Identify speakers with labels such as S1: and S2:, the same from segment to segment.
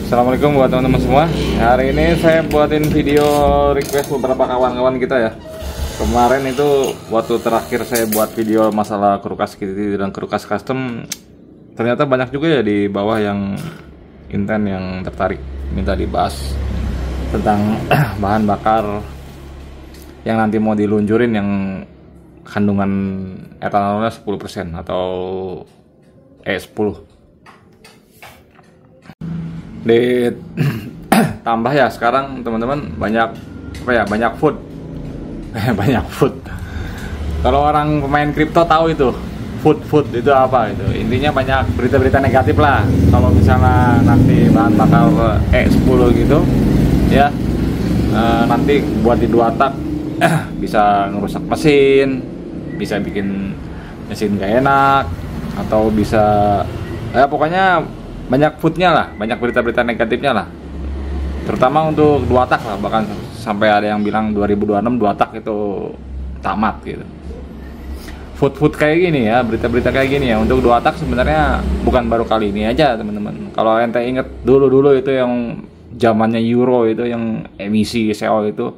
S1: Assalamualaikum buat teman-teman semua. Hari ini saya buatin video request beberapa kawan-kawan kita ya. Kemarin itu waktu terakhir saya buat video masalah Krukas Kitty dan Krukas custom, ternyata banyak juga ya di bawah yang intent yang tertarik minta dibahas tentang bahan bakar yang nanti mau diluncurin yang kandungan etanolnya 10% atau 10 ditambah ya. Sekarang teman-teman banyak banyak food banyak food. Kalau orang pemain kripto tahu itu food itu apa itu, intinya banyak berita-berita negatif lah. Kalau misalnya nanti bahan bakar E10 gitu ya, nanti buat di 2 tak bisa ngerusak mesin, bisa bikin mesin gak enak, atau bisa pokoknya banyak foodnya lah, banyak berita-berita negatifnya lah, terutama untuk 2 tak lah. Bahkan sampai ada yang bilang 2026 2 tak itu tamat gitu. Food kayak gini ya, berita-berita kayak gini ya untuk 2 tak sebenarnya bukan baru kali ini aja teman-teman. Kalau ente inget dulu itu yang zamannya Euro itu, yang emisi CO itu,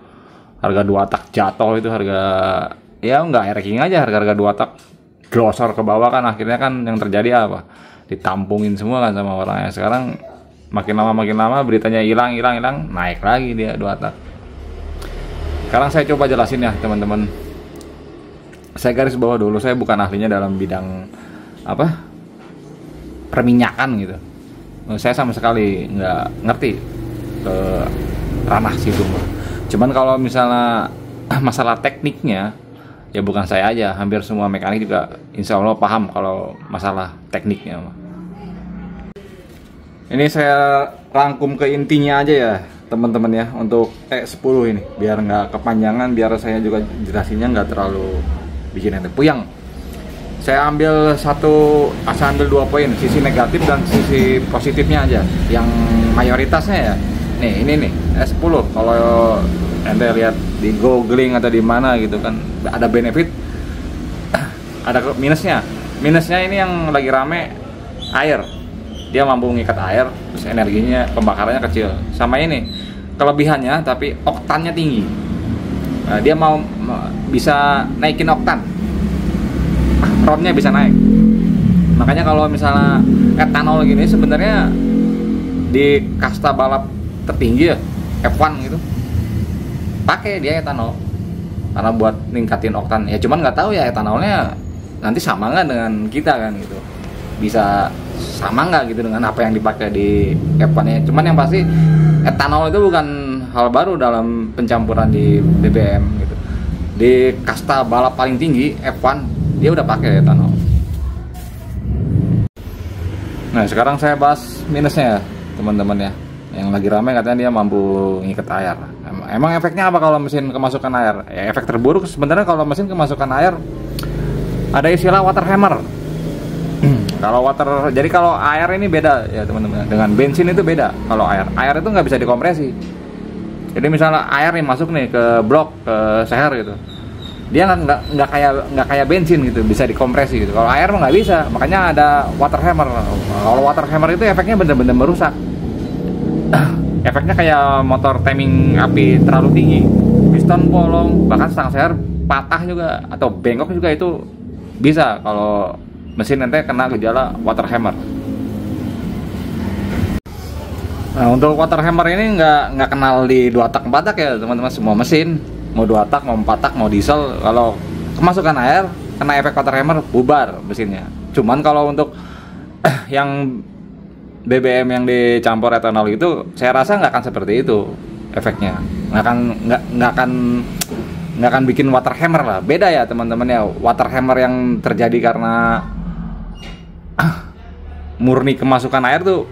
S1: harga 2 tak jatuh itu, harga ya nggak ranking aja, harga 2 tak glosor ke bawah kan. Akhirnya kan yang terjadi apa, ditampungin semua kan sama orangnya. Sekarang makin lama beritanya hilang, naik lagi dia 2 tak. Sekarang saya coba jelasin ya teman-teman. Saya garis bawah dulu, saya bukan ahlinya dalam bidang perminyakan gitu. Saya sama sekali nggak ngerti ke ranah situ. Cuman kalau misalnya masalah tekniknya, ya bukan saya aja, hampir semua mekanik juga insya Allah paham kalau masalah tekniknya. Ini saya rangkum ke intinya aja ya teman-teman ya, untuk E10 ini biar nggak kepanjangan, biar saya juga jelasinnya nggak terlalu bikin ente puyeng. Saya ambil 2 poin, sisi negatif dan sisi positifnya aja, yang mayoritasnya ya. Nih ini nih E10, kalau ente lihat di googling atau di mana gitu kan, ada benefit, ada minusnya. Minusnya ini yang lagi rame, air. Dia mampu mengikat air, terus energinya, pembakarannya kecil. Sama ini kelebihannya, tapi oktannya tinggi. Nah, dia bisa naikin oktan, RON-nya bisa naik. Makanya kalau misalnya etanol gini sebenarnya di kasta balap tertinggi ya, F1 gitu, pakai dia etanol karena buat ningkatin oktan ya. Cuman nggak tahu ya etanolnya nanti sama nggak dengan kita kan gitu, bisa sama nggak gitu dengan apa yang dipakai di F1 nya. Cuman yang pasti etanol itu bukan hal baru dalam pencampuran di BBM gitu. Di kasta balap paling tinggi F1 dia udah pakai etanol. Nah sekarang saya bahas minusnya ya teman-teman ya. Yang lagi ramai katanya dia mampu ngikat air. Emang efeknya apa kalau mesin kemasukan air? Ya, efek terburuk sebenarnya kalau mesin kemasukan air ada istilah water hammer. Jadi kalau air ini beda ya teman-teman, dengan bensin itu beda. Kalau air itu nggak bisa dikompresi. Jadi misalnya air nih masuk nih ke blok, ke seher gitu, dia nggak kayak bensin gitu bisa dikompresi gitu. Kalau air mah nggak bisa, makanya ada water hammer. Kalau water hammer itu efeknya bener-bener merusak. Efeknya kayak motor timing api terlalu tinggi, piston bolong, bahkan stang seher patah juga atau bengkok juga itu bisa kalau mesin nanti kena gejala water hammer. Nah untuk water hammer ini nggak kenal di 2 tak 4 tak ya teman-teman. Semua mesin mau 2 tak mau 4 tak mau diesel, kalau kemasukan air kena efek water hammer bubar mesinnya. Cuman kalau untuk yang BBM yang dicampur etanol itu saya rasa nggak akan seperti itu efeknya, nggak akan bikin water hammer lah. Beda ya teman-teman ya, water hammer yang terjadi karena murni kemasukan air tuh,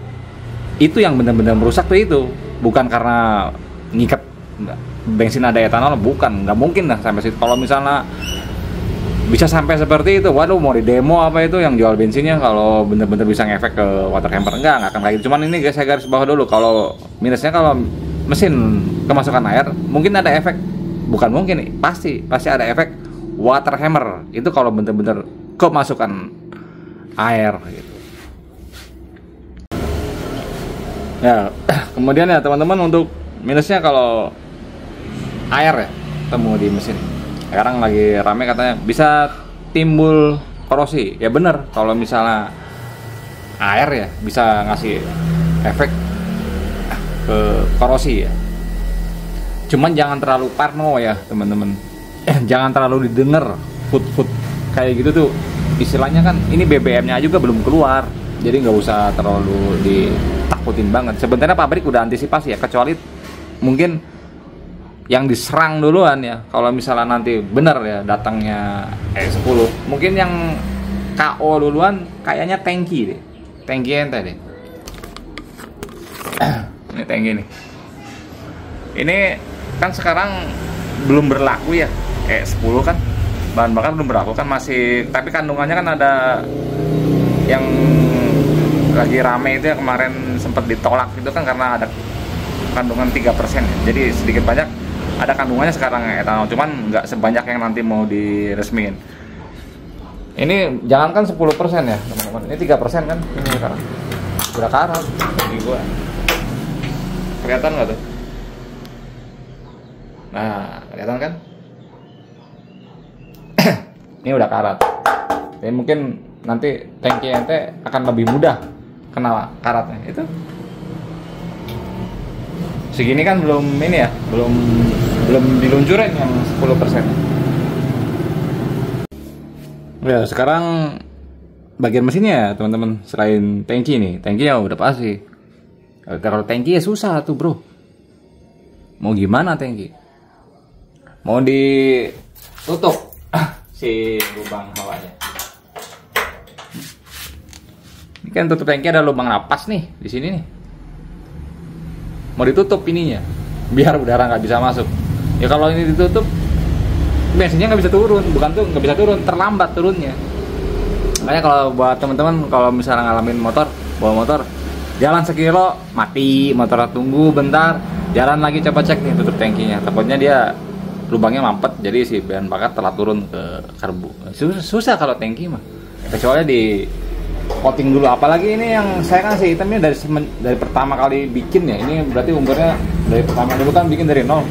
S1: itu yang benar-benar merusak tuh, itu bukan karena ngikat bensin ada etanol, bukan, nggak mungkin lah sampai situ. Kalau misalnya bisa sampai seperti itu, waduh mau di demo apa itu yang jual bensinnya, kalau bener-bener bisa ngefek ke water hammer, nggak akan kayak gitu. Cuman ini guys, saya garis bawah dulu, kalau minusnya kalau mesin kemasukan air mungkin ada efek, bukan mungkin nih, pasti ada efek water hammer itu kalau bener-bener kemasukan air gitu. Ya, kemudian ya teman-teman, untuk minusnya kalau air ya temu di mesin. Sekarang lagi rame katanya bisa timbul korosi. Ya bener, kalau misalnya air ya bisa ngasih efek ke korosi ya. Cuman jangan terlalu parno ya teman-teman. Jangan terlalu didengar food kayak gitu tuh. Istilahnya kan ini BBM-nya juga belum keluar. Jadi nggak usah terlalu ditakutin banget. Sebenarnya pabrik udah antisipasi ya, kecuali mungkin yang diserang duluan ya. Kalau misalnya nanti bener ya datangnya E10, mungkin yang KO duluan kayaknya tangki deh. Tangki ente deh. Ini tangki nih. Ini kan sekarang belum berlaku ya, E10 kan. Bahan bakar belum berlaku kan, masih, tapi kandungannya kan ada yang lagi rame itu ya, kemarin sempat ditolak itu kan karena ada kandungan 3% ya. Jadi sedikit banyak ada kandungannya sekarang etanol, cuman nggak sebanyak yang nanti mau diresmiin. Ini jangankan 10% ya teman-teman, ini 3% kan ini sekarang udah karat di gua. Kelihatan nggak tuh? Nah, kelihatan kan? Ini udah karat. Jadi mungkin nanti tangki ente akan lebih mudah kena karatnya. Itu segini kan belum ini ya, belum diluncurin yang 10%. Ya, sekarang bagian mesinnya ya teman-teman. Selain tangki nih, tangkinya udah pasti. Kalau tangki ya susah tuh bro. Mau gimana tangki? Mau ditutup si lubang hawanya. Ini kan tutup tangki ada lubang napas nih di sini nih. Mau ditutup ininya biar udara nggak bisa masuk. Ya kalau ini ditutup, bensinnya nggak bisa turun. Bukan tuh nggak bisa turun, terlambat turunnya. Makanya kalau buat teman-teman kalau misalnya ngalamin bawa motor, jalan sekilo mati, motor tunggu bentar, jalan lagi coba cek nih tutup tangkinya. Takutnya dia lubangnya mampet, jadi si bahan bakar telah turun ke karbu. Susah kalau tangki mah, kecuali di coating dulu. Apalagi ini yang saya kan si hitamnya dari pertama kali bikin ya. Ini berarti umurnya dari pertama dulu kan bikin dari nol.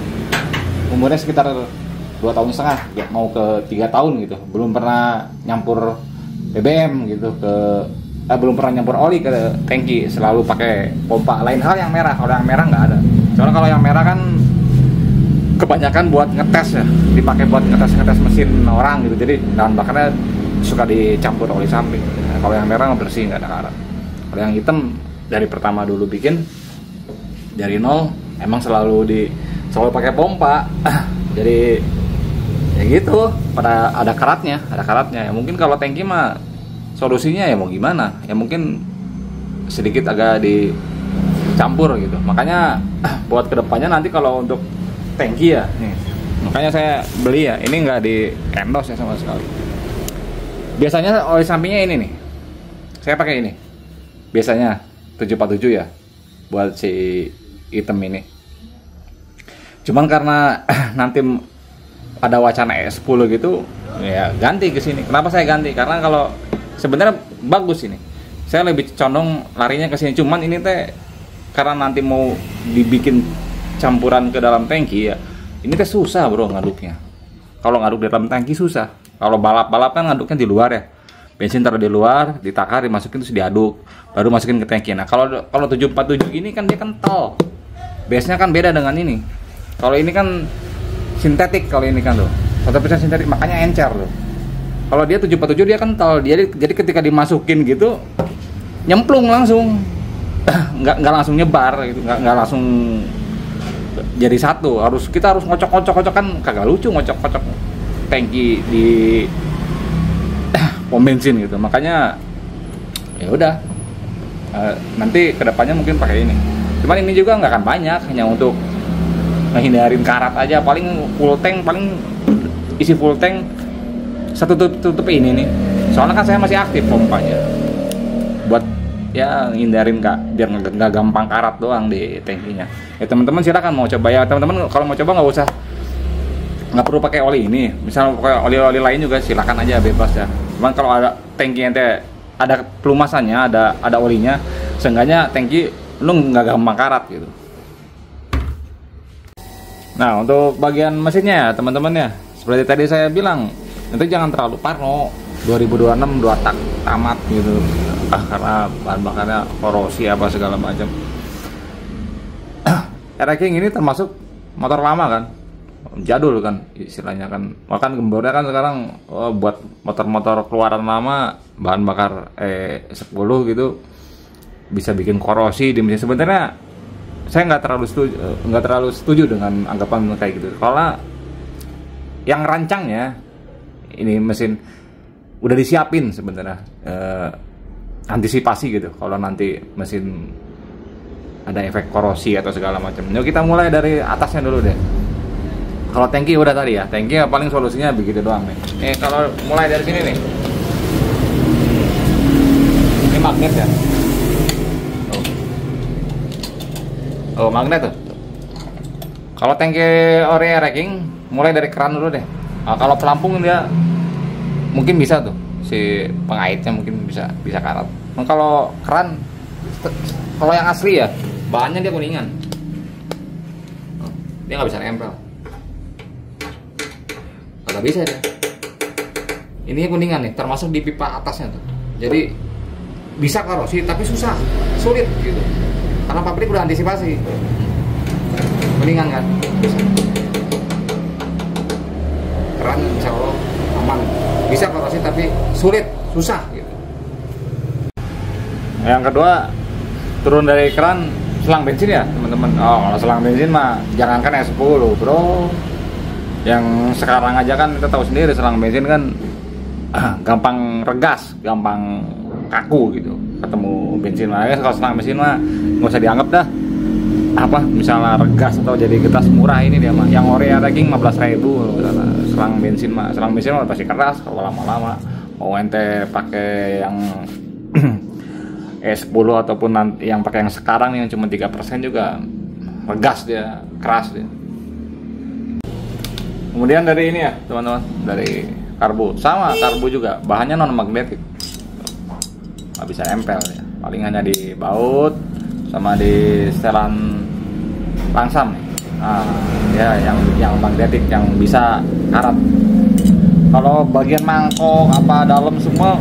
S1: Umurnya sekitar 2,5 tahun ya, mau ke 3 tahun gitu. Belum pernah nyampur BBM gitu belum pernah nyampur oli ke tangki, selalu pakai pompa. Lain hal yang merah, kalau yang merah nggak ada. Soalnya kalau yang merah kan kebanyakan buat ngetes ya, dipakai buat ngetes mesin orang gitu. Jadi bahan bakarnya suka dicampur oli samping. Nah, kalau yang merah bersih, nggak ada karat. Kalau yang hitam dari pertama dulu bikin dari nol, emang selalu pakai pompa. Jadi ya gitu, pada ada karatnya ya. Mungkin kalau tangki mah solusinya ya mau gimana ya, mungkin sedikit agak dicampur gitu. Makanya buat kedepannya nanti kalau untuk tangki ya nih, makanya saya beli ya, ini nggak di endorse ya sama sekali. Biasanya oli sampingnya ini nih, saya pakai ini biasanya 747 ya buat si item ini. Cuman karena nanti ada wacana E10 gitu ya, ganti ke sini. Kenapa saya ganti? Karena kalau sebenarnya bagus ini, saya lebih condong larinya ke sini. Cuman ini teh karena nanti mau dibikin campuran ke dalam tangki ya, ini teh susah bro ngaduknya. Kalau ngaduk di dalam tangki susah. Kalau balap kan ngaduknya di luar ya, bensin taruh di luar, ditakar, dimasukin terus diaduk, baru masukin ke tangki. Nah kalau 747 ini kan dia kental, base-nya kan beda dengan ini. Kalau ini kan sintetik, kalau ini kan tuh 100% sintetik, makanya encer tuh. Kalau dia 747 dia kental, jadi ketika dimasukin gitu nyemplung langsung, nggak langsung nyebar gitu, nggak langsung jadi satu. Kita harus ngocok kan kagak lucu ngocok tangki di pom bensin gitu. Makanya ya udah, nanti kedepannya mungkin pakai ini. Cuman ini juga nggak akan banyak, hanya untuk ngehindarin karat aja. Paling isi full tank satu tutup ini nih. Soalnya kan saya masih aktif pompanya, buat ya hindarin biar nggak gampang karat doang di tangkinya. Ya teman-teman silakan mau coba ya teman-teman. Kalau mau coba nggak perlu pakai oli ini. Misal pakai oli lain juga silakan aja, bebas ya. Cuman kalau ada tangki ente ada pelumasannya, ada olinya, seenggaknya tangki lu nggak gampang karat gitu. Nah, untuk bagian mesinnya ya teman-teman ya, seperti tadi saya bilang, nanti jangan terlalu parno. 2026 2 tak tamat gitu, karena bahan bakarnya korosi apa segala macam. R-King ini termasuk motor lama kan, jadul kan istilahnya kan. Bahkan gembornya kan sekarang buat motor-motor keluaran lama, bahan bakar E10 gitu, bisa bikin korosi di mesin. Sebenarnya saya nggak terlalu setuju dengan anggapan kayak gitu. Kalau yang rancangnya ini mesin udah disiapin sebenarnya, antisipasi gitu kalau nanti mesin ada efek korosi atau segala macam. Yuk kita mulai dari atasnya dulu deh. Kalau tangki udah tadi ya, tangki paling solusinya begitu doang nih. Kalau mulai dari sini nih, ini magnet ya. Oh magnet tuh. Kalau tangki ori R-King mulai dari keran dulu deh. Nah, kalau pelampung dia mungkin bisa tuh, si pengaitnya mungkin bisa karat. Nah, kalau keran, kalau yang asli ya bahannya dia kuningan, dia nggak bisa nempel, nggak bisa dia. Ini kuningan nih, termasuk di pipa atasnya tuh. Jadi bisa korosi tapi sulit gitu. Karena pabrik udah antisipasi. Kuningan kan, bisa. Keran insya Allah aman, bisa korosi tapi susah gitu. Yang kedua, turun dari keran selang bensin ya teman-teman. Kalau selang bensin mah jangankan S10 bro, yang sekarang aja kan kita tahu sendiri selang bensin kan gampang regas, gampang kaku gitu ketemu bensin. Makanya kalau selang bensin mah nggak usah dianggap dah apa misalnya regas atau jadi getas murah. ini dia mah yang ori R-King 15.000 selang bensin mah pasti keras kalau lama-lama. Mau ente pakai yang E10 ataupun nanti yang pakai yang sekarang yang cuma 3% juga regas dia, keras dia. Kemudian dari ini ya teman-teman, dari karbu sama, karbu juga bahannya non magnetik, nggak bisa nempel ya, paling hanya di baut sama di setelan langsam nih. Nah, ya yang magnetik yang bisa karat. Kalau bagian mangkok apa dalam semua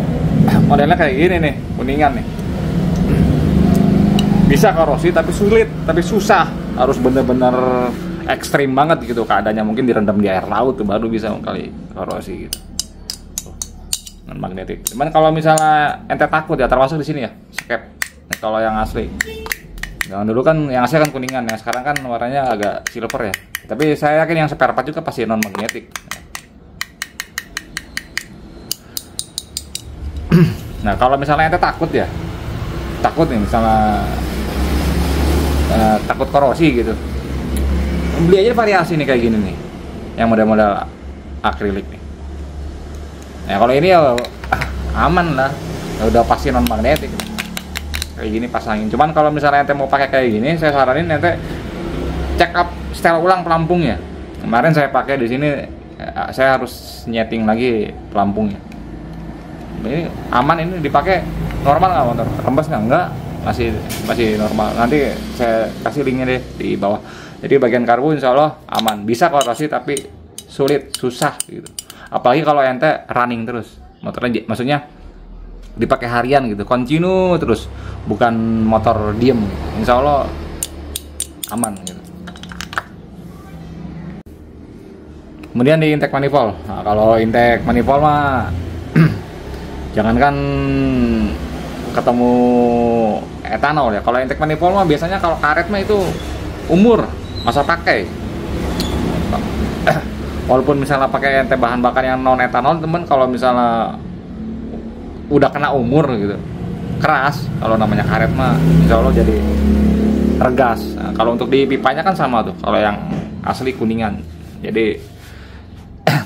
S1: modelnya kayak gini nih, kuningan nih. Bisa korosi tapi sulit, tapi susah. Harus bener-bener ekstrim banget gitu keadaannya, mungkin direndam di air laut tuh baru bisa kali korosi gitu. Non magnetik. Cuman kalau misalnya ente takut ya, termasuk di sini ya, skep. Kalau yang asli. Jangan dulu kan yang asli kan kuningan, yang sekarang kan warnanya agak silver ya. Tapi saya yakin yang spare part juga pasti non magnetik. Nah kalau misalnya ente takut nih misalnya takut korosi gitu, beli aja variasi nih kayak gini nih, yang model-model akrilik nih. Nah kalau ini ya aman lah, udah pasti non magnetik. Kayak gini pasangin. Cuman kalau misalnya ente mau pakai kayak gini, saya saranin ente check up, setel ulang pelampungnya. Kemarin saya pakai di sini, saya harus nyeting lagi pelampungnya. Ini aman, ini dipakai normal nggak motor? Rembes nggak? Enggak, masih normal. Nanti saya kasih linknya deh di bawah. Jadi bagian karbu insya Allah aman. Bisa korosi tapi susah gitu. Apalagi kalau ente running terus motornya, maksudnya dipakai harian gitu, continue terus, bukan motor diem gitu. Insya Allah aman gitu. Kemudian di intake manifold. Nah, kalau intake manifold mah jangankan ketemu etanol ya. Kalau intake manifold mah biasanya kalau karet mah itu umur masa pakai. Walaupun misalnya pakai ente bahan bakar yang non etanol temen, kalau misalnya udah kena umur gitu, keras. Kalau namanya karet mah insya Allah jadi regas. Nah, kalau untuk di pipanya kan sama tuh, kalau yang asli kuningan, jadi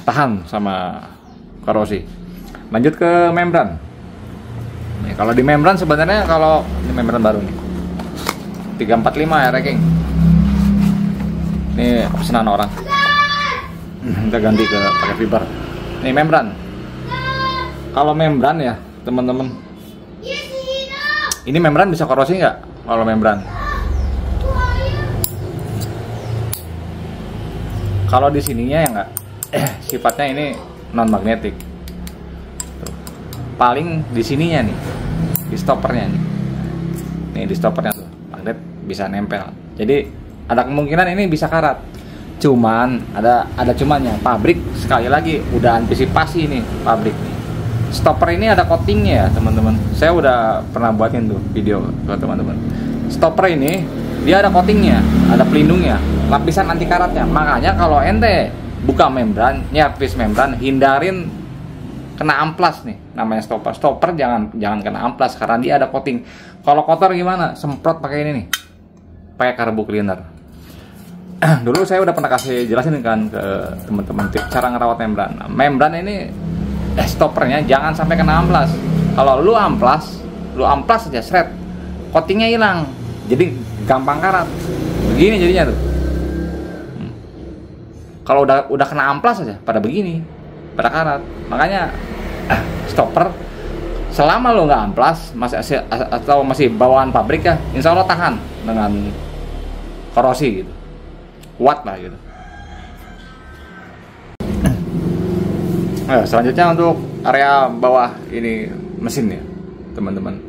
S1: tahan sama korosi. Lanjut ke membran. Nih, kalau di membran sebenarnya, kalau ini membran baru nih 345 R-King, ini pesanan orang, kita ganti ke pakai fiber. Nih membran. Kalau membran ya teman-teman, ini membran bisa korosi nggak? Kalau membran Kalau di sininya ya nggak, sifatnya ini non magnetik. Paling di sininya nih, di stoppernya nih di stoppernya tuh magnet bisa nempel. Jadi ada kemungkinan ini bisa karat. Cuman ada cumannya, pabrik sekali lagi udah antisipasi nih pabrik nih. Stopper ini ada coatingnya ya teman-teman. Saya udah pernah buatin tuh video ke teman-teman. Stopper ini dia ada coatingnya, ada pelindungnya, lapisan anti karatnya. Makanya kalau ente buka membran, nyervis membran, hindarin kena amplas nih. Namanya stopper. Stopper jangan kena amplas karena dia ada coating. Kalau kotor gimana? Semprot pakai ini nih. Pakai carbo cleaner. Dulu saya udah pernah kasih jelasin kan ke teman-teman tip cara ngerawat membran. Nah, membran ini stoppernya jangan sampai kena amplas. Kalau lu amplas aja seret, coatingnya hilang, jadi gampang karat. Begini jadinya tuh. Kalau udah kena amplas aja pada begini, pada karat. Makanya stopper selama lu nggak amplas masih bawaan pabrik ya, insya Allah tahan dengan korosi gitu. Kuat lah gitu. Nah, selanjutnya untuk area bawah ini mesin ya teman-teman.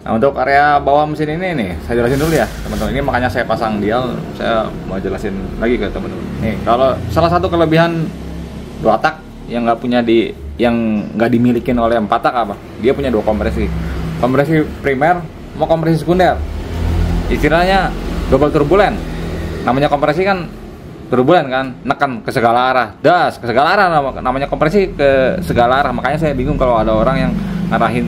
S1: Nah, untuk area bawah mesin ini nih saya jelasin dulu ya teman-teman. Ini makanya saya pasang dial, saya mau jelasin lagi ke teman-teman. Nih kalau salah satu kelebihan 2 tak yang nggak dimilikin oleh 4 tak apa? Dia punya 2 kompresi. Kompresi primer mau kompresi sekunder. Istilahnya double turbulen. Namanya kompresi kan turbulen kan, nekan ke segala arah, ke segala arah namanya kompresi ke segala arah. Makanya saya bingung kalau ada orang yang ngarahin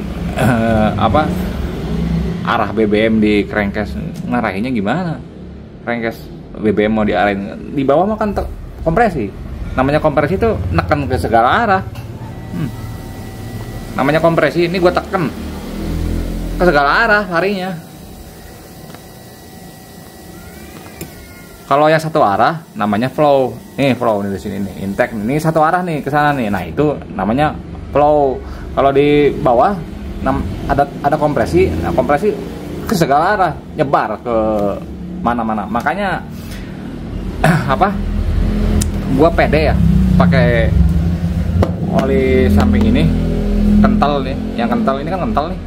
S1: arah BBM di crankcase, ngarahinnya gimana? Crankcase BBM mau diarahin di bawah mah kan kompresi. Namanya kompresi itu nekan ke segala arah. Namanya kompresi ini gue tekan ke segala arah larinya. Kalau yang satu arah namanya flow. Nih flow nih di sini nih, intake ini satu arah nih ke sana nih. Nah, itu namanya flow. Kalau di bawah ada kompresi. Nah, kompresi ke segala arah, nyebar ke mana-mana. Makanya gua pede ya pakai oli samping ini kental nih. Yang kental ini kan kental nih.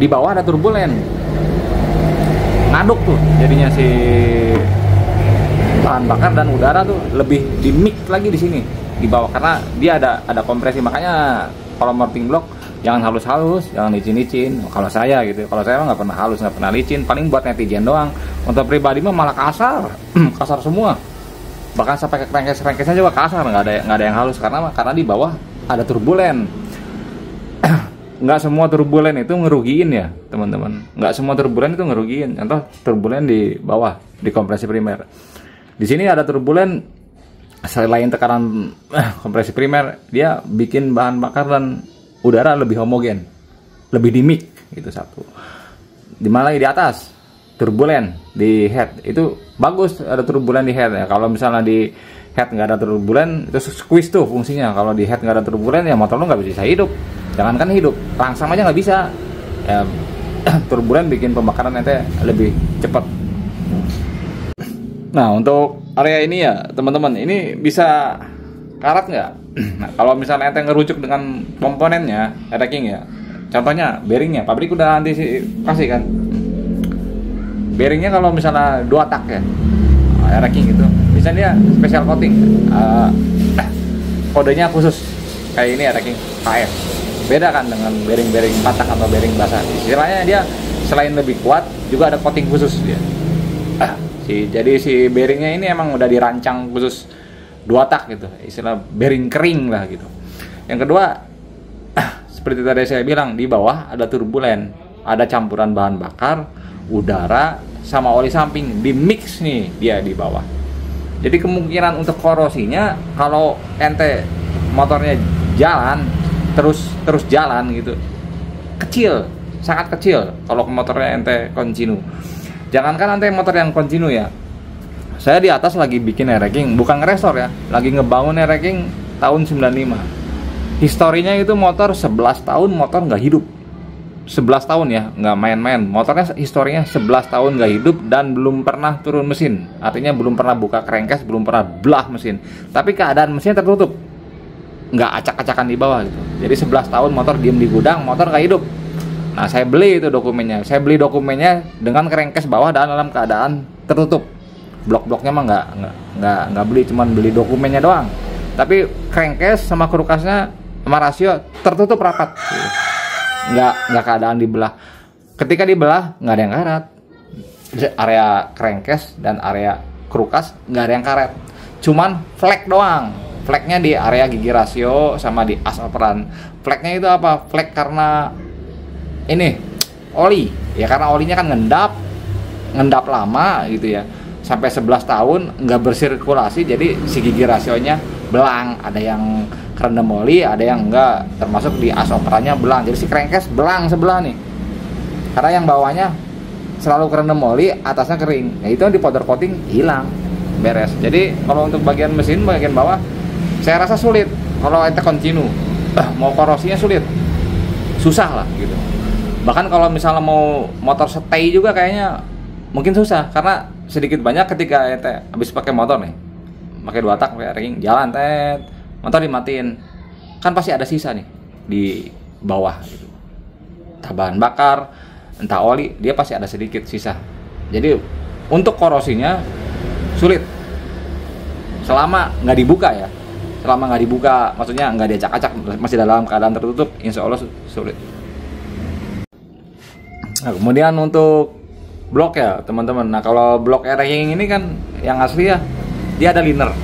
S1: Di bawah ada turbulen. Ngaduk tuh jadinya si bahan bakar dan udara tuh lebih di mix lagi di sini di bawah karena dia ada kompresi. Makanya kalau morting block jangan halus-halus, jangan licin-licin. Kalau saya gitu, kalau saya mah nggak pernah halus, nggak pernah licin, paling buat netizen doang. Untuk pribadi mah malah kasar, kasar semua. Bahkan sampai ke crankcase-nya juga kasar, nggak ada yang halus karena di bawah ada turbulen. Nggak semua turbulen itu ngerugiin ya teman-teman. Nggak semua turbulen itu ngerugiin. Contoh turbulen di bawah di kompresi primer. Di sini ada turbulen selain tekanan kompresi primer, dia bikin bahan bakar dan udara lebih homogen, lebih dimik gitu satu. Dimana di atas turbulen di head itu bagus ada turbulen di head ya. Kalau misalnya di head nggak ada turbulen itu squeeze tuh fungsinya. Kalau di head nggak ada turbulen ya motor lo nggak bisa hidup. Jangankan hidup, langsam aja nggak bisa. Ya, turbulen bikin pembakaran ente lebih cepat. Nah, untuk area ini ya teman-teman, ini bisa karat nggak? Nah, kalau misalnya ente ngerucuk dengan komponennya, racking ya. Contohnya bearingnya, pabrik udah antisipasi kan. Bearingnya kalau misalnya 2 tak ya, racking gitu, bisa dia special coating. Kodenya khusus kayak ini racking KF. Beda kan dengan bearing-bearing 4 tak atau bearing basah. Istilahnya dia selain lebih kuat juga ada coating khusus dia. Jadi si bearingnya ini emang udah dirancang khusus 2 tak gitu. Istilah bearing kering lah gitu. Yang kedua, seperti tadi saya bilang di bawah ada turbulen, ada campuran bahan bakar, udara sama oli samping di mix nih dia di bawah. Jadi kemungkinan untuk korosinya kalau ente motornya jalan terus jalan gitu kecil, sangat kecil kalau motornya ente kontinu. Jangankan ente motor yang kontinu ya, saya di atas lagi bikin racking, bukan ngerestor ya, lagi ngebangun racking tahun 95. Historinya itu motor 11 tahun motor nggak hidup, 11 tahun ya, nggak main-main. Motornya historinya 11 tahun nggak hidup dan belum pernah turun mesin. Artinya belum pernah buka crankcase, belum pernah belah mesin. Tapi keadaan mesinnya tertutup, nggak acak-acakan di bawah gitu. Jadi 11 tahun motor diem di gudang, motor nggak hidup. Nah, saya beli itu dokumennya. Saya beli dokumennya dengan crankcase bawah dan dalam keadaan tertutup. Blok-bloknya mah nggak beli, cuman beli dokumennya doang. Tapi crankcase sama krukasnya sama rasio tertutup rapat. Nggak keadaan dibelah. Ketika dibelah nggak ada yang karat. Area crankcase dan area krukas nggak ada yang karet. Cuman flek doang. Fleknya di area gigi rasio sama di as operan. Fleknya itu apa? Flek karena ini oli. Ya karena olinya kan ngendap lama gitu ya. Sampai 11 tahun nggak bersirkulasi, jadi si gigi rasionya belang. Ada yang kerendam oli, ada yang enggak, termasuk di as operannya belang. Jadi si crankcase belang sebelah nih, karena yang bawahnya selalu kerendam oli, atasnya kering. Nah itu di powder coating hilang, beres. Jadi kalau untuk bagian mesin bagian bawah saya rasa sulit. Kalau ente continue mau korosinya sulit, susah lah gitu. Bahkan kalau misalnya mau motor stay juga kayaknya mungkin susah, karena sedikit banyak ketika ente habis pakai motor nih, pakai 2 tak, pakai ring, jalan motor dimatiin, kan pasti ada sisa nih di bawah gitu. Entah bahan bakar, entah oli, dia pasti ada sedikit sisa. Jadi untuk korosinya sulit selama nggak dibuka ya. Selama nggak dibuka, maksudnya nggak diacak-acak, masih dalam keadaan tertutup, insya Allah sulit. Nah, kemudian untuk blok ya teman-teman. Nah kalau blok airing ini kan yang asli ya, dia ada liner,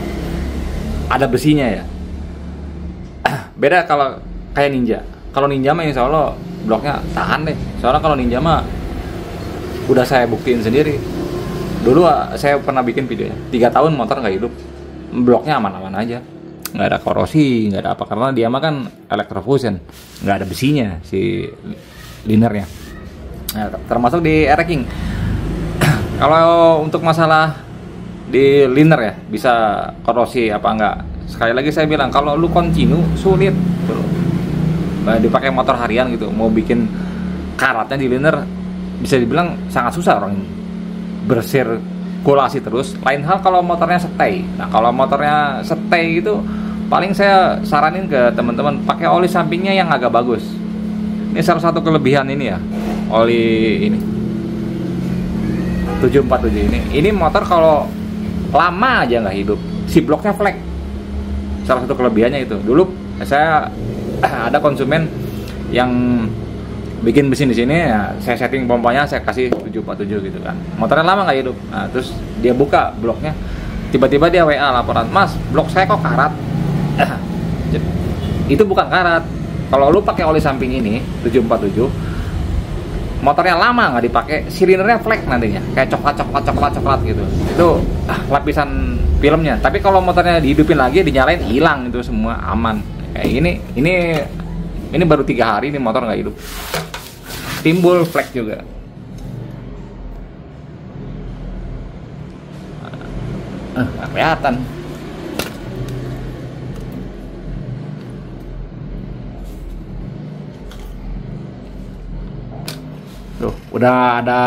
S1: ada besinya ya. Beda kalau kayak Ninja. Kalau Ninja mah insya Allah bloknya tahan deh. Soalnya kalau Ninja mah udah saya buktiin sendiri. Dulu saya pernah bikin videonya, 3 tahun motor nggak hidup, bloknya aman-aman aja, nggak ada korosi, nggak ada apa, karena dia mah kan electrofusion, nggak ada besinya si linernya. Nah, termasuk di Air-King. Kalau untuk masalah di liner ya, bisa korosi apa enggak, sekali lagi saya bilang, kalau lu continue sulit tuh. Dipakai motor harian gitu, mau bikin karatnya di liner bisa dibilang sangat susah orang bersirkulasi terus. Lain hal kalau motornya stay. Nah kalau motornya stay itu paling saya saranin ke teman-teman pakai oli sampingnya yang agak bagus. Ini salah satu kelebihan ini ya, oli ini 747 ini. Ini motor kalau lama aja nggak hidup, si bloknya flek. Salah satu kelebihannya itu. Dulu saya ada konsumen yang bikin mesin di sini, ya, saya setting pompanya, saya kasih 747 gitu kan. Motornya lama nggak hidup. Nah, terus dia buka bloknya, tiba-tiba dia WA laporan, "Mas, blok saya kok karat." Itu bukan karat. Kalau lu pakai oli samping ini 747, motornya lama nggak dipakai, silinernya flek nantinya, kayak coklat gitu. Itu lapisan filmnya. Tapi kalau motornya dihidupin lagi, dinyalain, hilang itu semua, aman. Kayak ini baru 3 hari ini motor nggak hidup, timbul flek juga. Nggak kelihatan. Tuh, udah ada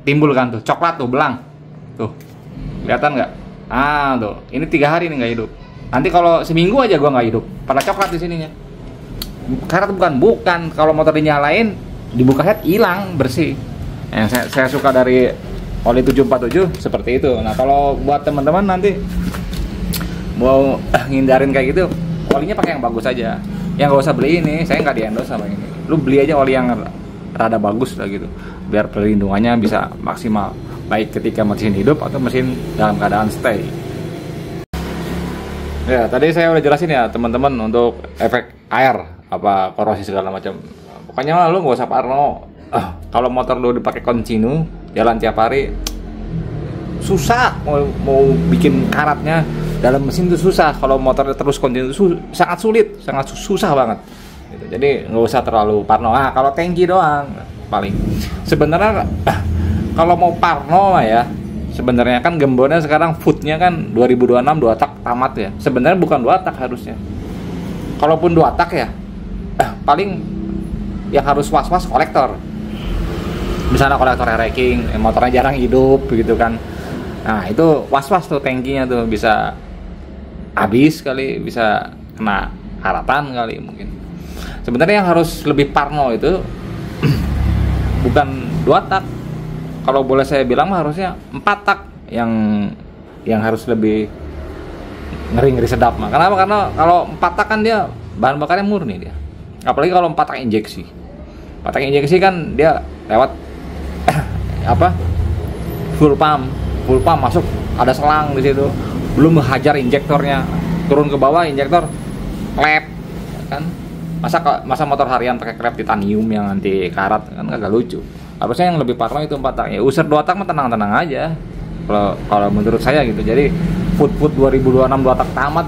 S1: timbul kan tuh, coklat tuh, belang. Tuh, kelihatan nggak? Ah, tuh, ini 3 hari nih nggak hidup. Nanti kalau seminggu aja gua nggak hidup, pada coklat di sininya. Karat bukan. Kalau motor dinyalain, dibuka head, hilang, bersih. Yang saya suka dari oli 747 seperti itu. Nah, kalau buat teman-teman nanti mau ngindarin kayak gitu, olinya pakai yang bagus aja. Yang nggak usah beli ini, saya nggak di-endorse sama ini. Lu beli aja oli yang rada bagus lah gitu, biar perlindungannya bisa maksimal, baik ketika mesin hidup atau mesin dalam keadaan stay. Ya, tadi saya udah jelasin ya teman-teman untuk efek air, apa korosi segala macam. Pokoknya lu nggak usah parno. Kalau motor lu dipakai continue, jalan tiap hari, susah mau bikin karatnya dalam mesin itu susah. Kalau motornya terus continue sangat sulit, sangat susah banget. Gitu. Jadi nggak usah terlalu parno. Kalau tangki doang paling. Sebenarnya kalau mau parno lah ya, sebenarnya kan gembonnya sekarang footnya kan 2026 2 tak tamat ya. Sebenarnya bukan 2 tak harusnya. Kalaupun 2 tak ya, paling yang harus was-was kolektor. Misalnya kolektor racking, motornya jarang hidup gitu kan. Nah itu was-was tuh tangkinya tuh, bisa habis kali, bisa kena karatan kali mungkin. Sebenarnya yang harus lebih parno itu bukan 2 tak. Kalau boleh saya bilang harusnya 4 tak yang harus lebih ngeri sedap mah. Kenapa? Karena kalau 4 tak kan dia bahan bakarnya murni dia. Apalagi kalau 4 tak injeksi. 4 tak injeksi kan dia lewat full pump masuk, ada selang di situ, belum hajar injektornya, turun ke bawah injektor klep kan. Masa motor harian pakai klep titanium yang anti karat kan agak lucu. Harusnya yang lebih parno itu 4 tak. Ya user 2 tak mah tenang-tenang aja kalau menurut saya gitu. Jadi food 2026 2 tak tamat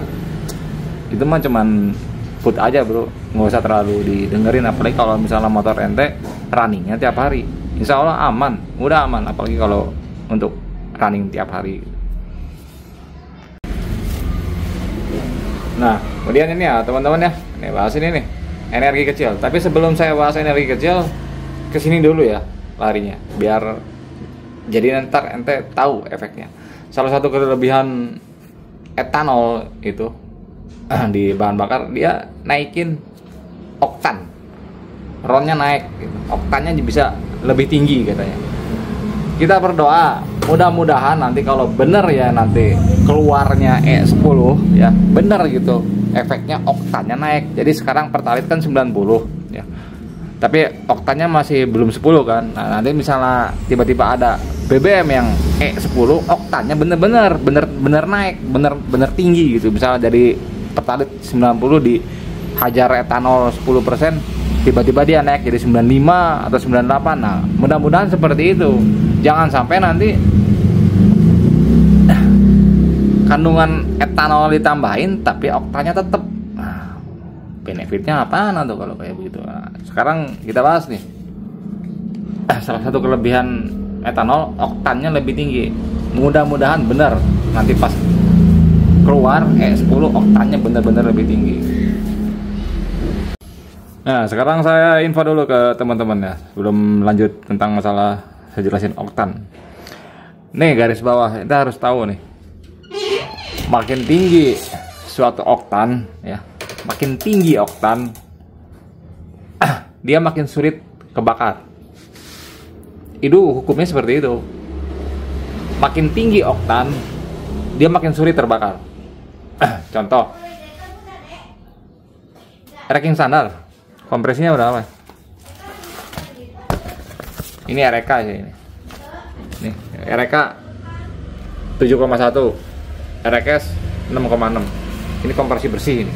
S1: itu mah cuman food aja bro, nggak usah terlalu didengerin. Apalagi kalau misalnya motor ente runningnya tiap hari, insya Allah aman, udah aman. Apalagi kalau untuk running tiap hari. Nah kemudian ini ya teman-teman ya, ini bahas ini nih, energi kecil. Tapi sebelum saya bahas energi kecil, kesini dulu ya larinya, biar jadi ntar ente tahu efeknya. Salah satu kelebihan etanol itu di bahan bakar, dia naikin oktan, ronnya naik gitu. Oktannya bisa lebih tinggi katanya. Kita berdoa mudah-mudahan nanti kalau bener ya, nanti keluarnya E10 ya bener gitu, efeknya oktannya naik. Jadi sekarang Pertalite kan 90 ya, tapi oktannya masih belum 10 kan. Nah nanti misalnya tiba-tiba ada BBM yang E10, oktannya bener-bener naik, bener tinggi gitu. Misalnya dari Pertalite 90 dihajar etanol 10%, tiba-tiba dia naik jadi 95 atau 98. Nah mudah-mudahan seperti itu. Jangan sampai nanti kandungan etanol ditambahin tapi oktannya tetap. Nah, benefitnya apaan tuh kalau kayak begitu? Nah, sekarang kita bahas nih. Salah satu kelebihan etanol, oktannya lebih tinggi. Mudah-mudahan benar nanti pas keluar E10 oktannya benar-benar lebih tinggi. Nah sekarang saya info dulu ke teman-teman ya, sebelum lanjut tentang masalah saya jelasin oktan. Nih garis bawah, kita harus tahu nih, makin tinggi suatu oktan ya, makin tinggi oktan dia makin sulit kebakar. Itu hukumnya seperti itu. Makin tinggi oktan dia makin sulit terbakar. Contoh, racking standar, kompresinya berapa? Ini RK sih ini. Nih, RK 7,1, RKS 6,6. Ini kompresi bersih ini.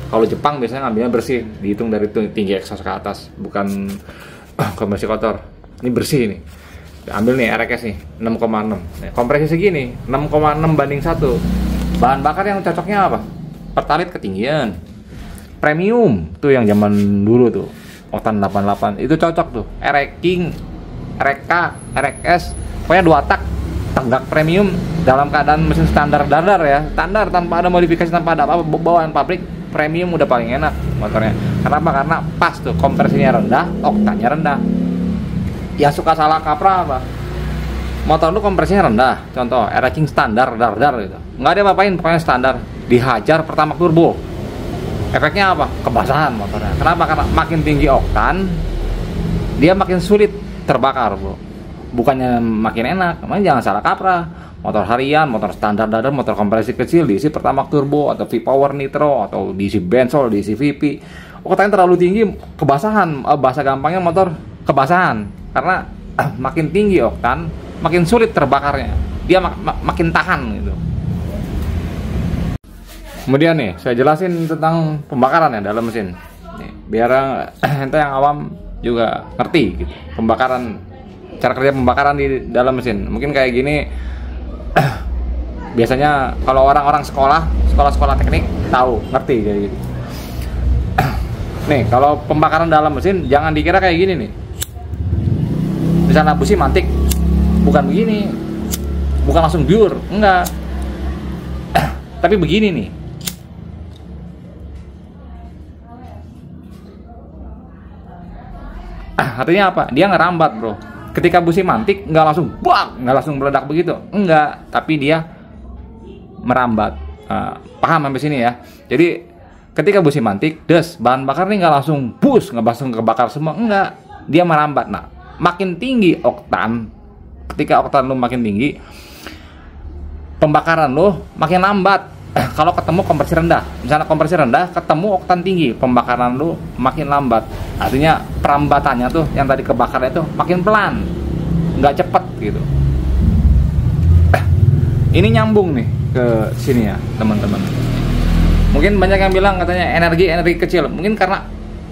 S1: Kalau Jepang biasanya ngambilnya bersih, dihitung dari tinggi exhaust ke atas, bukan kompresi kotor. Ini bersih ini. Ambil nih RKS nih 6,6. Nah, kompresi segini 6,6 banding 1. Bahan bakar yang cocoknya apa? Pertalite ketinggian, premium tuh yang zaman dulu tuh, oktan 88 itu cocok tuh. Racking, RK, RX, pokoknya 2 tak tenggak premium dalam keadaan mesin standar dadar ya, standar tanpa ada modifikasi, tanpa ada apa, bawaan pabrik, premium udah paling enak motornya. Kenapa? Karena pas tuh, kompresinya rendah, oktannya rendah. Yang suka salah kaprah apa? Motor lu kompresinya rendah, contoh racking standar dar gitu, nggak ada apa-apain, pokoknya standar, dihajar pertama turbo, efeknya apa? Kebasahan motornya. Kenapa? Karena makin tinggi oktan dia makin sulit terbakar bro, bukannya makin enak. Makanya jangan salah kaprah, motor harian, motor standar dadar, motor kompresi kecil diisi pertama turbo atau V-Power Nitro atau diisi Bensol, diisi VP, oktannya terlalu tinggi, kebasahan. Bahasa gampangnya motor kebasahan, karena makin tinggi oktan makin sulit terbakarnya, dia makin tahan gitu. Kemudian nih saya jelasin tentang pembakaran ya dalam mesin nih, biar ente yang awam juga ngerti gitu, pembakaran, cara kerja pembakaran di dalam mesin. Mungkin kayak gini biasanya kalau orang-orang sekolah teknik tahu, ngerti kayak gitu. Nih kalau pembakaran dalam mesin jangan dikira kayak gini nih, misalnya busi mantik, bukan begini, bukan langsung biur, enggak, tapi begini nih. Artinya apa? Dia ngerambat, bro. Ketika busi mantik nggak langsung bang, nggak langsung meledak begitu, enggak, tapi dia merambat. Paham sampai sini ya? Jadi ketika busi mantik, bahan bakar nih nggak langsung bus, nggak langsung kebakar semua, enggak, dia merambat. Nah, makin tinggi oktan, ketika oktan lu makin tinggi, pembakaran lu makin lambat. Kalau ketemu kompresi rendah, misalnya kompresi rendah ketemu oktan tinggi, pembakaran lu makin lambat. Artinya perambatannya tuh yang tadi kebakarnya itu makin pelan, nggak cepet gitu. Ini nyambung nih ke sini ya teman-teman. Mungkin banyak yang bilang katanya energi kecil, mungkin karena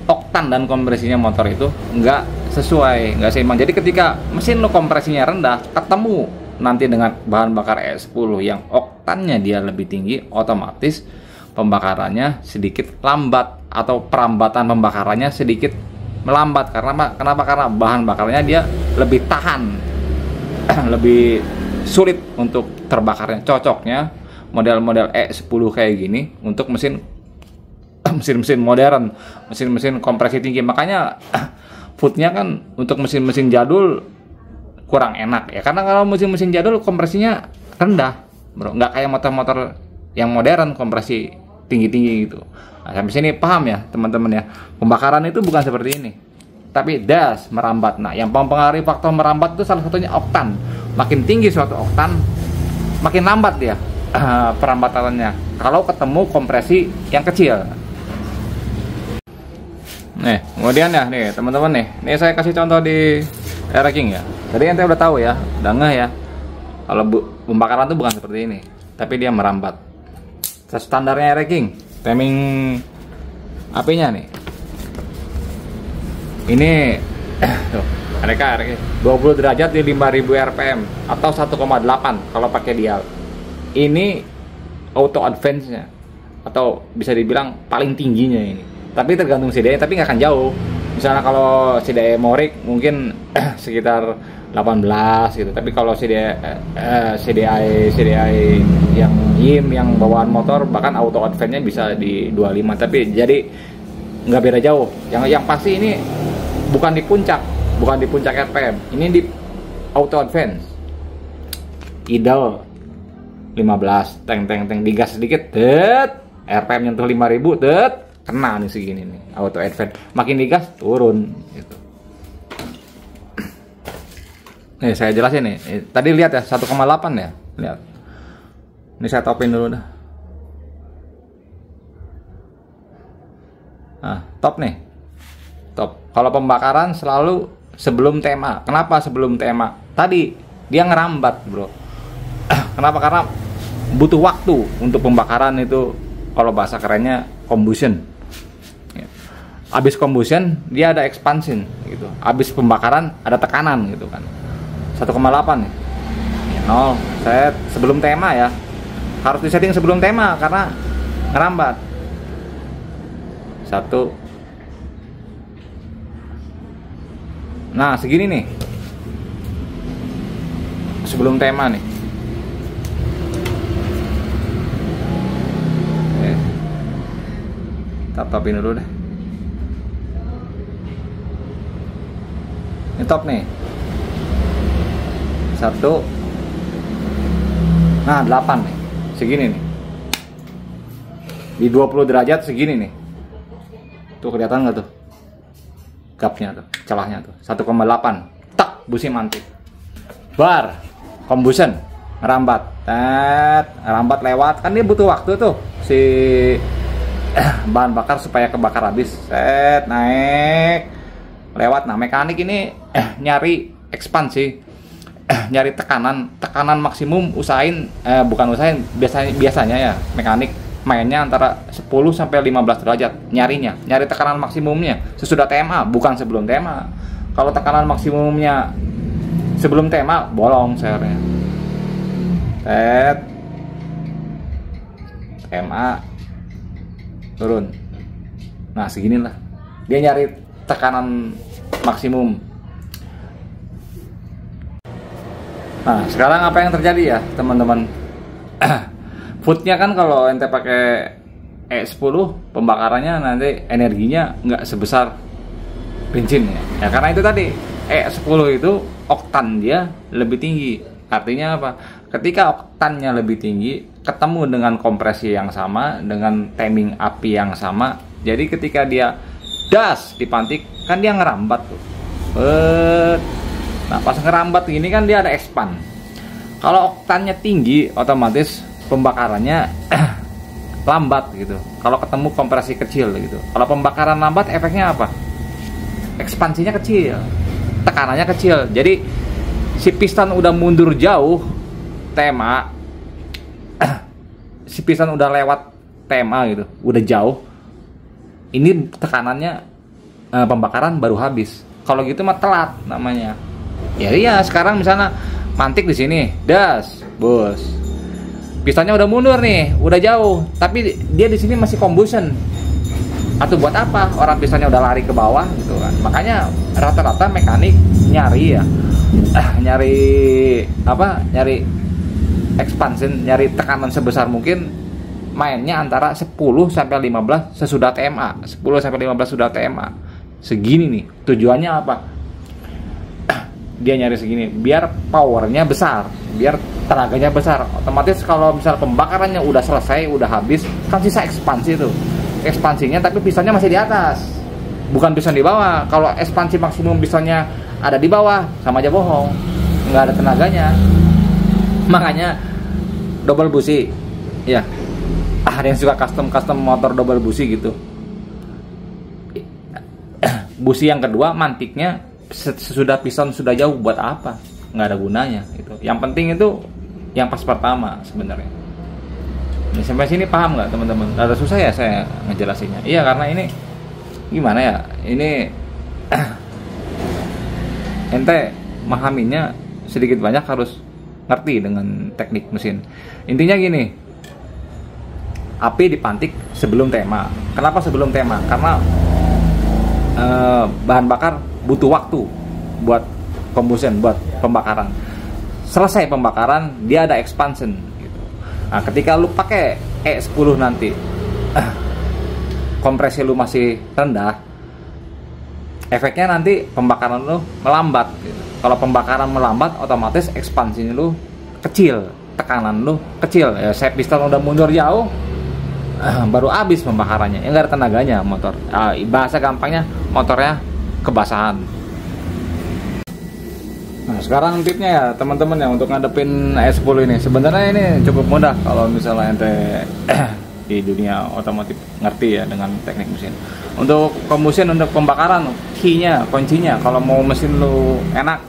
S1: oktan dan kompresinya motor itu nggak sesuai, nggak seimbang. Jadi ketika mesin lu kompresinya rendah, ketemu nanti dengan bahan bakar E10 yang oktannya dia lebih tinggi, otomatis pembakarannya sedikit lambat atau perambatan pembakarannya sedikit melambat. Kenapa? Karena bahan bakarnya dia lebih tahan, lebih sulit untuk terbakarnya. Cocoknya model-model E10 kayak gini untuk mesin modern, mesin kompresi tinggi. Makanya footnya kan untuk mesin-mesin jadul kurang enak ya, karena kalau mesin jadul kompresinya rendah, bro, nggak kayak motor-motor yang modern kompresi tinggi-tinggi gitu. Nah, sampai sini paham ya teman-teman ya, pembakaran itu bukan seperti ini, tapi das merambat. Nah, yang mempengaruhi faktor merambat itu salah satunya oktan. Makin tinggi suatu oktan, makin lambat dia perambatannya kalau ketemu kompresi yang kecil. Nih, kemudian ya nih teman-teman nih saya kasih contoh di King ya. Tadi ente udah tahu ya, udah ngeh ya. Kalau pembakaran tuh bukan seperti ini, tapi dia merambat. Standarnya King, timing apinya nih. Ini tuh, mereka 20 derajat di 5000 rpm atau 1,8 kalau pakai dial. Ini auto advance-nya atau bisa dibilang paling tingginya ini. Tapi tergantung CDI, tapi nggak akan jauh. Misalnya kalau CDI Morik mungkin sekitar 18 gitu. Tapi kalau CDI yang YIM yang bawaan motor bahkan auto advance-nya bisa di 25. Tapi jadi nggak beda jauh. Yang pasti ini bukan di puncak RPM. Ini di auto advance. Idle 15, teng digas sedikit, RPM nyentuh 5000, kena nih segini nih auto advance. Makin digas turun gitu. Nih saya jelasin nih. Tadi lihat ya 1,8 ya. Lihat. Ini saya topin dulu dah. Nah, top nih. Top. Kalau pembakaran selalu sebelum tema. Kenapa sebelum tema? Tadi dia ngerambat, bro. Kenapa? Karena butuh waktu untuk pembakaran itu, kalau bahasa kerennya combustion. Abis combustion dia ada expansion gitu. Abis pembakaran ada tekanan gitu kan. 1,8 nih. 0 set sebelum tema ya. Harus disetting sebelum tema karena ngerambat. 1. Nah, segini nih. Sebelum tema nih. Kita topin dulu deh. Ini top nih. 1. Nah, 8 nih. Segini nih. Di 20 derajat segini nih. Tuh kelihatan nggak tuh? Gapnya tuh, celahnya tuh. 1,8. Tak, busi mantik. Bar, combustion, ngerambat. Ngerambat lewat. Kan dia butuh waktu tuh si bahan bakar supaya kebakar habis. Set, naik. Lewat. Nah, mekanik ini nyari ekspansi. Nyari tekanan maksimum, biasanya ya mekanik mainnya antara 10 sampai 15 derajat nyarinya, nyari tekanan maksimumnya sesudah TMA, bukan sebelum TMA. Kalau tekanan maksimumnya sebelum TMA bolong sernya. TMA turun. Nah, seginilah. Dia nyari tekanan maksimum. Nah, sekarang apa yang terjadi ya, teman-teman? Footnya kan kalau ente pakai E10, pembakarannya nanti energinya nggak sebesar bensin ya. Karena itu tadi E10 itu oktan dia lebih tinggi. Artinya apa? Ketika oktannya lebih tinggi, ketemu dengan kompresi yang sama, dengan timing api yang sama, jadi ketika dia das dipantik, kan dia ngerambat tuh. Nah pas ngerambat ini kan dia ada expand. Kalau oktannya tinggi, otomatis pembakarannya lambat gitu. Kalau ketemu kompresi kecil gitu. Kalau pembakaran lambat, efeknya apa? Ekspansinya kecil, tekanannya kecil. Jadi si piston udah mundur jauh TMA, si piston udah lewat TMA gitu, udah jauh. Ini tekanannya pembakaran baru habis. Kalau gitu mah telat namanya. Ya iya, sekarang misalnya mantik di sini, das, bos. Pistonnya udah mundur nih, udah jauh, tapi dia di sini masih combustion. Atau buat apa? Orang pistonnya udah lari ke bawah gitu kan. Makanya rata-rata mekanik nyari ya, nyari expansion, nyari tekanan sebesar mungkin, mainnya antara 10 sampai 15 sesudah TMA. 10 sampai 15 sudah TMA. Segini nih. Tujuannya apa? Dia nyari segini biar powernya besar, biar tenaganya besar. Otomatis kalau misal pembakarannya udah selesai, udah habis, kan sisa ekspansi tuh. Ekspansinya tapi pistonnya masih di atas, bukan piston di bawah. Kalau ekspansi maksimum pistonnya ada di bawah, sama aja bohong, nggak ada tenaganya. Makanya double busi ya, ada yang suka custom motor double busi gitu. Busi yang kedua mantiknya sesudah piston sudah jauh, buat apa? Nggak ada gunanya gitu. Yang penting itu yang pas pertama sebenarnya. Ini sampai sini paham nggak teman-teman? Ada susah ya saya ngejelasinnya. Iya, karena ini gimana ya? Ini ente memahaminya sedikit banyak harus ngerti dengan teknik mesin. Intinya gini, api dipantik sebelum tema. Kenapa sebelum tema? Karena bahan bakar butuh waktu buat combustion, buat pembakaran. Selesai pembakaran, dia ada expansion gitu. Nah, ketika lu pakai E10 nanti, kompresi lu masih rendah, efeknya nanti pembakaran lu melambat gitu. Kalau pembakaran melambat, otomatis ekspansinya lu kecil, tekanan lu kecil. Ya, saya piston udah mundur jauh, baru habis pembakarannya, ya nggak ada tenaganya motor. Bahasa gampangnya motornya kebasahan. Nah, sekarang tipsnya ya teman-teman ya untuk ngadepin E10 ini. Sebenarnya ini cukup mudah kalau misalnya ente di dunia otomotif ngerti ya dengan teknik mesin. Untuk combustion, untuk pembakaran, key-nya, kuncinya kalau mau mesin lu enak,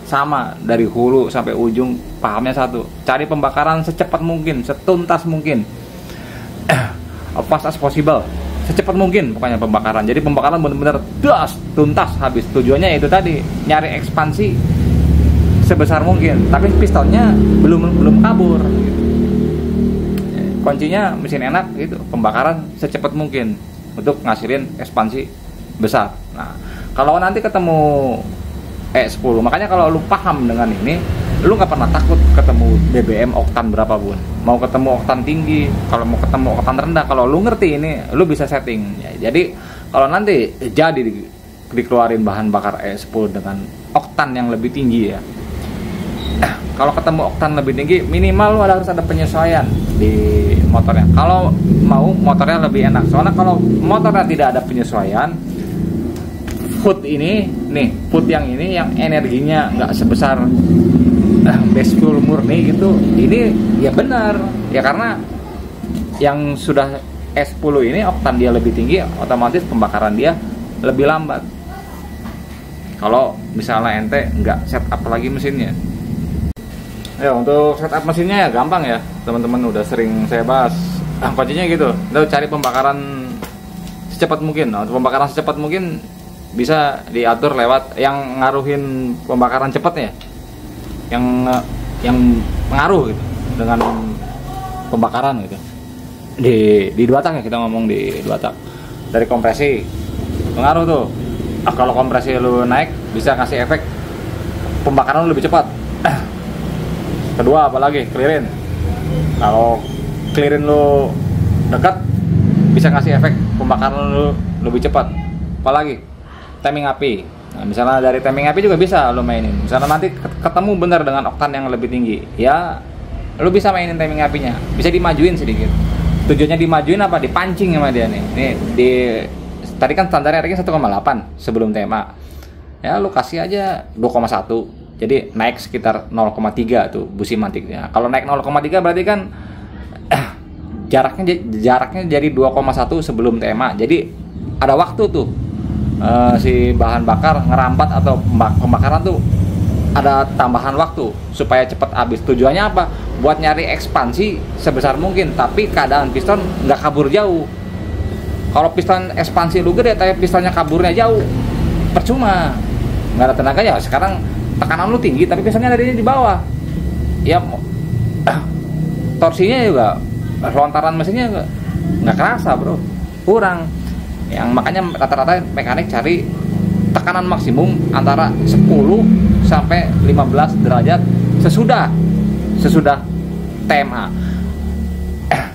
S1: sama dari hulu sampai ujung pahamnya satu. Cari pembakaran secepat mungkin, setuntas mungkin. As fast as possible, secepat mungkin pokoknya pembakaran. Jadi pembakaran benar-benar das, tuntas, habis. Tujuannya itu tadi, nyari ekspansi sebesar mungkin, tapi pistonnya belum kabur gitu. Kuncinya mesin enak gitu, pembakaran secepat mungkin untuk ngasilin ekspansi besar. Nah, kalau nanti ketemu E10, makanya kalau lu paham dengan ini, lu nggak pernah takut ketemu BBM oktan berapapun. Mau ketemu oktan tinggi, kalau mau ketemu oktan rendah, kalau lu ngerti ini, lu bisa setting. Ya, jadi kalau nanti jadi dikeluarin bahan bakar E10 dengan oktan yang lebih tinggi ya, kalau ketemu oktan lebih tinggi, minimal lu harus ada penyesuaian di motornya. Kalau mau motornya lebih enak, soalnya kalau motornya tidak ada penyesuaian, foot ini nih, foot yang ini yang energinya nggak sebesar base fuel murni gitu, ini ya benar ya, karena yang sudah S10 ini oktan dia lebih tinggi, otomatis pembakaran dia lebih lambat. Kalau misalnya ente nggak setup lagi mesinnya. Ya, untuk setup mesinnya ya gampang ya, teman-teman udah sering saya bahas. Kuncinya gitu, kita cari pembakaran secepat mungkin. Nah, untuk pembakaran secepat mungkin bisa diatur lewat yang ngaruhin pembakaran cepatnya, yang pengaruh gitu dengan pembakaran gitu. Di dua tak ya, kita ngomong di dua tak. Dari kompresi pengaruh tuh. Kalau kompresi lu naik bisa kasih efek pembakaran lu lebih cepat. Kedua apalagi clearin. Kalau clearin lu dekat bisa ngasih efek pembakaran lu lebih cepat. Apalagi timing api. Nah, misalnya dari timing api juga bisa lo mainin. Misalnya nanti ketemu bener dengan oktan yang lebih tinggi, ya lo bisa mainin timing apinya. Bisa dimajuin sedikit. Tujuannya dimajuin apa? Dipancing sama dia nih. Nih tadi kan standarnya ranking 1,8 sebelum TMA. Ya lo kasih aja 2,1. Jadi naik sekitar 0,3 tuh busi mantiknya. Kalau naik 0,3 berarti kan jaraknya jadi 2,1 sebelum TMA. Jadi ada waktu tuh si bahan bakar ngerambat atau pembakaran tuh ada tambahan waktu supaya cepat habis. Tujuannya apa? Buat nyari ekspansi sebesar mungkin, tapi keadaan piston nggak kabur jauh. Kalau piston ekspansi lu gede tapi pistonnya kaburnya jauh, percuma, nggak ada tenaganya. Sekarang tekanan lu tinggi tapi pistonnya adanya di bawah, ya torsinya juga, lontaran mesinnya nggak kerasa bro, kurang. Yang makanya rata-rata mekanik cari tekanan maksimum antara 10 sampai 15 derajat sesudah TMA.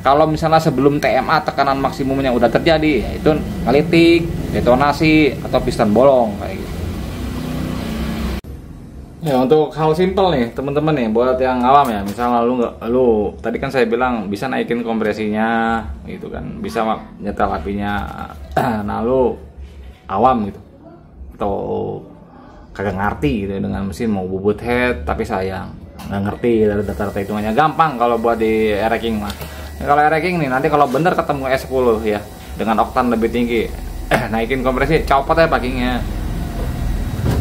S1: Kalau misalnya sebelum TMA tekanan maksimumnya udah terjadi, ya itu ngelitik, detonasi atau piston bolong kayak gitu. Ya untuk hal simpel nih teman-teman nih, buat yang awam ya, misalnya lu tadi kan saya bilang bisa naikin kompresinya gitu kan, bisa nyetel apinya. Nah lu awam gitu atau kagak ngerti gitu dengan mesin, mau bubut head tapi sayang nggak ngerti dari data-data hitungannya. Gampang kalau buat di ranking mah. Kalau ranking nih nanti kalau bener ketemu S10 ya dengan oktan lebih tinggi, naikin kompresi, copot ya packingnya.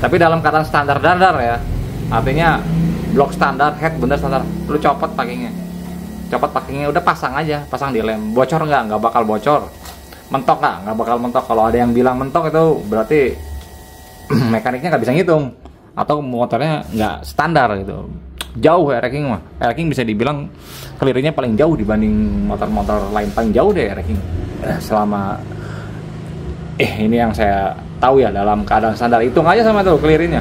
S1: Tapi dalam keadaan standar dadar ya, artinya blok standar, head bener standar, lu copot packingnya, udah pasang aja, pasang di lem. Bocor nggak bakal bocor. Mentok nggak bakal mentok. Kalau ada yang bilang mentok itu berarti mekaniknya nggak bisa ngitung atau motornya nggak standar gitu. Jauh ya ranking mah. Ranking bisa dibilang clearingnya paling jauh dibanding motor-motor lain, paling jauh deh ranking. Selama ini yang saya tahu ya, dalam keadaan standar hitung aja sama tuh clearingnya.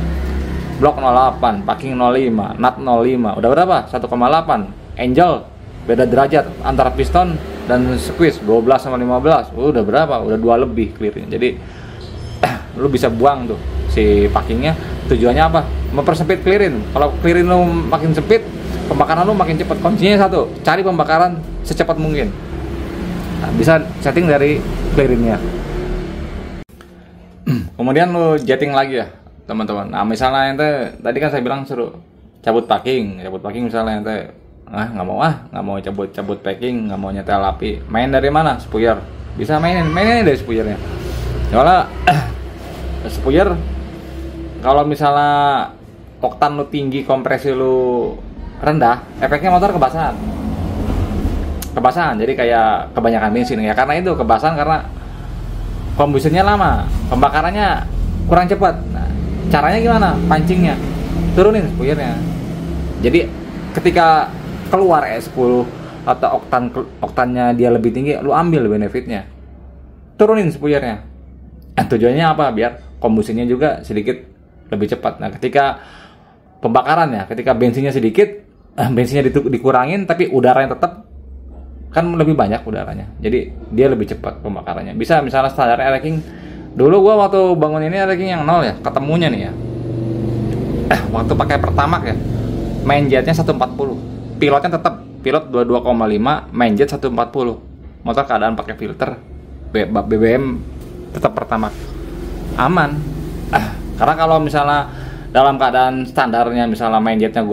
S1: Blok 08, packing 05, nut 05, udah berapa? 1,8. Angel beda derajat antara piston dan squeeze 12 sama 15. Udah berapa? Udah 2 lebih clearing. Jadi lu bisa buang tuh si packingnya. Tujuannya apa? Mempersempit clearing. Kalau clearing lu makin sempit, pembakaran lu makin cepat. Kuncinya satu, cari pembakaran secepat mungkin. Nah, bisa setting dari clearingnya. Kemudian lu jetting lagi ya teman-teman. Nah misalnya ente tadi kan saya bilang suruh cabut packing misalnya ente nggak mau cabut packing, nggak mau nyetel api, main dari mana? Spuyer. Bisa mainin dari spuyernya. Soalnya spuyer kalau misalnya oktan lu tinggi, kompresi lu rendah, efeknya motor kebasahan. Jadi kayak kebanyakan bensin ya, karena itu kebasahan karena combustionnya lama, pembakarannya kurang cepat. Nah, caranya gimana? Pancingnya turunin spuyernya. Jadi ketika keluar E10 atau oktannya dia lebih tinggi, lu ambil benefitnya, turunin spuyernya. Tujuannya apa? Biar combustionnya juga sedikit lebih cepat. Nah ketika pembakaran ya, ketika bensinnya sedikit, bensinnya dikurangin tapi udaranya tetap kan lebih banyak udaranya, jadi dia lebih cepat pembakarannya. Bisa misalnya standar ranking dulu gua waktu bangun ini ranking yang 0 ya, ketemunya nih ya, waktu pakai Pertamax ya, main jetnya 140, pilotnya tetap pilot 22,5, main jet 140, motor keadaan pakai filter BBM, tetap Pertamax aman. Karena kalau misalnya dalam keadaan standarnya, misalnya main jetnya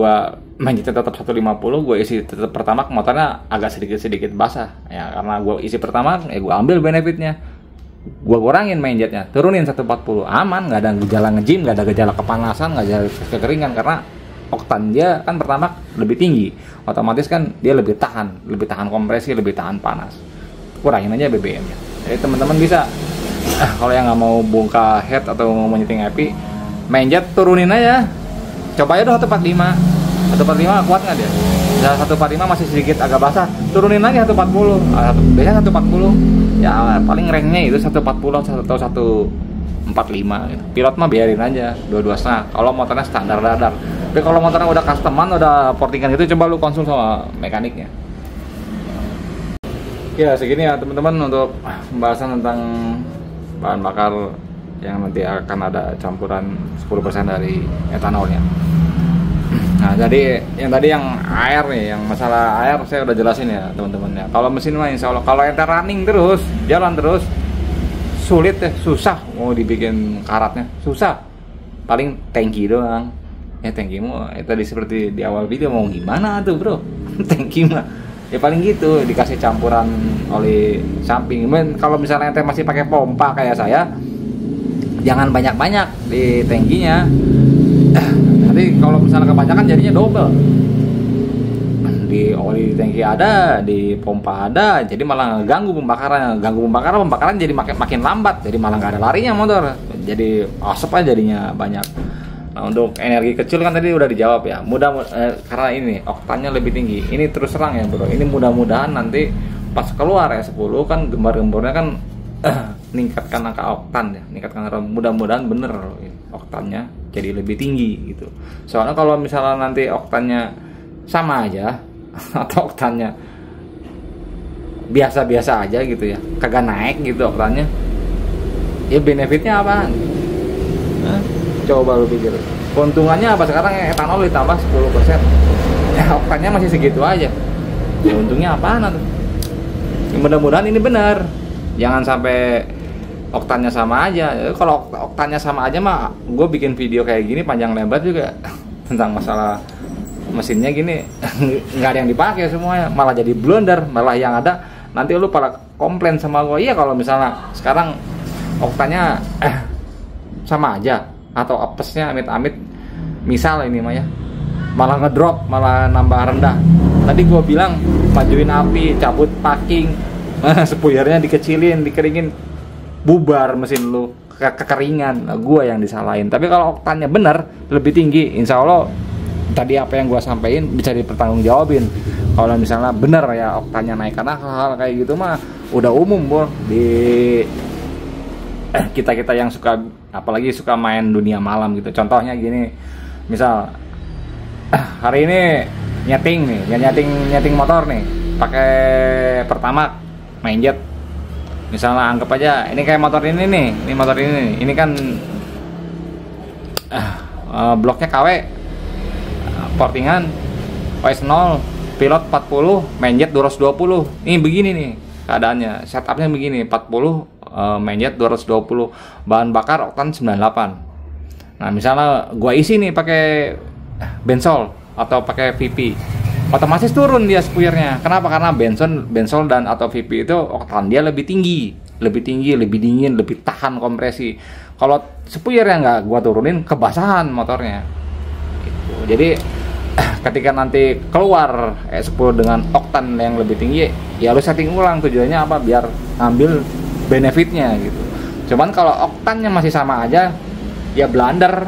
S1: tetap 150, gue isi tetap Pertamax, motornya agak sedikit basah ya, karena gue isi Pertamax ya, gue ambil benefitnya, gue kurangin main jetnya, turunin 140, aman, nggak ada gejala nge-jam, nggak ada gejala kepanasan, nggak ada kekeringan, karena oktan dia kan Pertamax lebih tinggi, otomatis kan dia lebih tahan kompresi, lebih tahan panas. Kurangin aja BBM-nya. Jadi teman-teman bisa kalau yang nggak mau bongkar head atau mau nyeting api, main jet turunin aja, coba aja 145 kuat nggak dia? Ya 145 masih sedikit agak basah, turunin lagi 140. Biasanya 140 ya paling ranknya itu 140 atau 145 gitu. Pilot mah biarin aja 22,5 kalau motornya standar dadar. Tapi kalau motornya udah customan, udah portingan gitu, coba lu konsul sama mekaniknya. Ya segini ya teman-teman untuk pembahasan tentang bahan bakar yang nanti akan ada campuran 10% dari etanolnya. Nah, jadi yang tadi yang air nih, yang masalah air saya udah jelasin ya teman-teman ya. Kalau mesin mah insya Allah, kalau ente running terus, jalan terus, sulit ya, susah mau dibikin karatnya, susah. Paling tangki doang. Ya tangkimu tadi seperti di awal video mau gimana tuh bro, tangki mah ya paling gitu dikasih campuran oli samping. Kalau misalnya ente masih pakai pompa kayak saya, jangan banyak-banyak di tangkinya. Nanti kalau misalnya kebanyakan jadinya double. Di oli di tangki ada, di pompa ada, jadi malah ganggu pembakaran. Pembakaran jadi makin lambat, jadi malah nggak ada larinya motor. Jadi asap aja jadinya banyak. Nah, untuk energi kecil kan tadi udah dijawab ya. Karena ini oktannya lebih tinggi. Ini terus terang ya bro. Ini mudah-mudahan nanti pas keluar S10 kan gembar-gembornya kan meningkatkan angka oktan ya. Mudah-mudahan bener oktannya jadi lebih tinggi gitu. Soalnya kalau misalnya nanti oktannya sama aja atau oktannya biasa-biasa aja gitu ya, kagak naik gitu oktannya, ya benefitnya apa? Coba lu pikir, keuntungannya apa sekarang etanol ditambah 10%, ya oktannya masih segitu aja, ya untungnya apaan tuh? Ya, mudah-mudahan ini benar, jangan sampai oktannya sama aja. Kalau oktannya sama aja mah gue bikin video kayak gini panjang lebar juga tentang masalah mesinnya gini nggak ada yang dipakai semuanya, malah jadi blunder, malah yang ada nanti lu pada komplain sama gue. Iya kalau misalnya sekarang oktannya sama aja atau apesnya amit-amit misal ini mah ya malah ngedrop, malah nambah rendah. Tadi gue bilang majuin api, cabut packing, spoilernya dikecilin, dikeringin, bubar mesin lu, kekeringan. Nah, gue yang disalahin. Tapi kalau oktannya bener lebih tinggi, insya Allah tadi apa yang gue sampaikan bisa dipertanggungjawabin. Kalau misalnya bener ya oktannya naik, karena hal-hal kayak gitu mah udah umum bro di kita yang suka, apalagi suka main dunia malam gitu. Contohnya gini, misal hari ini nyeting motor nih pakai Pertamax main jet. Misalnya anggap aja ini kayak motor ini nih, ini kan bloknya KW, portingan OS0, pilot 40, main jet 220. Ini begini nih keadaannya, setupnya begini, 40 main jet 220, bahan bakar oktan 98. Nah misalnya gua isi nih pakai bensol atau pakai VP, otomatis turun dia spoilernya. Kenapa? Karena bensol dan atau VP itu oktan dia lebih tinggi, lebih dingin, lebih tahan kompresi. Kalau spoilernya nggak gua turunin, kebasahan motornya gitu. Jadi ketika nanti keluar S10 dengan oktan yang lebih tinggi, ya lu setting ulang, tujuannya apa? Biar ngambil benefitnya gitu. Cuman kalau oktannya masih sama aja, ya blunder,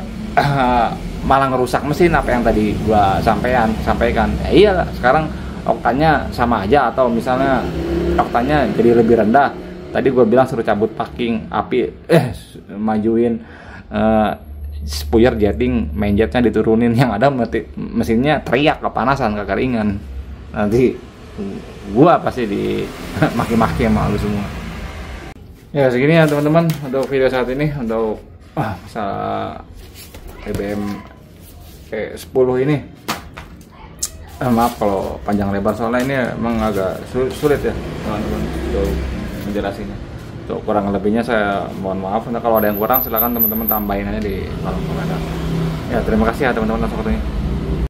S1: malah ngerusak mesin. Apa yang tadi gua sampaikan. Ya iyalah, sekarang oktannya sama aja atau misalnya oktannya jadi lebih rendah. Tadi gua bilang suruh cabut packing, api majuin spoiler jetting, main jetnya diturunin, yang ada mesinnya teriak kepanasan, kekeringan. Nanti gua pasti di maki-maki sama lu semua. Ya segini ya teman-teman untuk video saat ini, untuk masalah BBM E10 ini. Maaf kalau panjang lebar, soalnya ini emang agak sulit ya teman-teman untuk menjelasinnya. Untuk kurang lebihnya saya mohon maaf. Nah, kalau ada yang kurang silakan teman-teman tambahin aja di kolom komentar. Ya terima kasih ya teman-teman atas waktunya.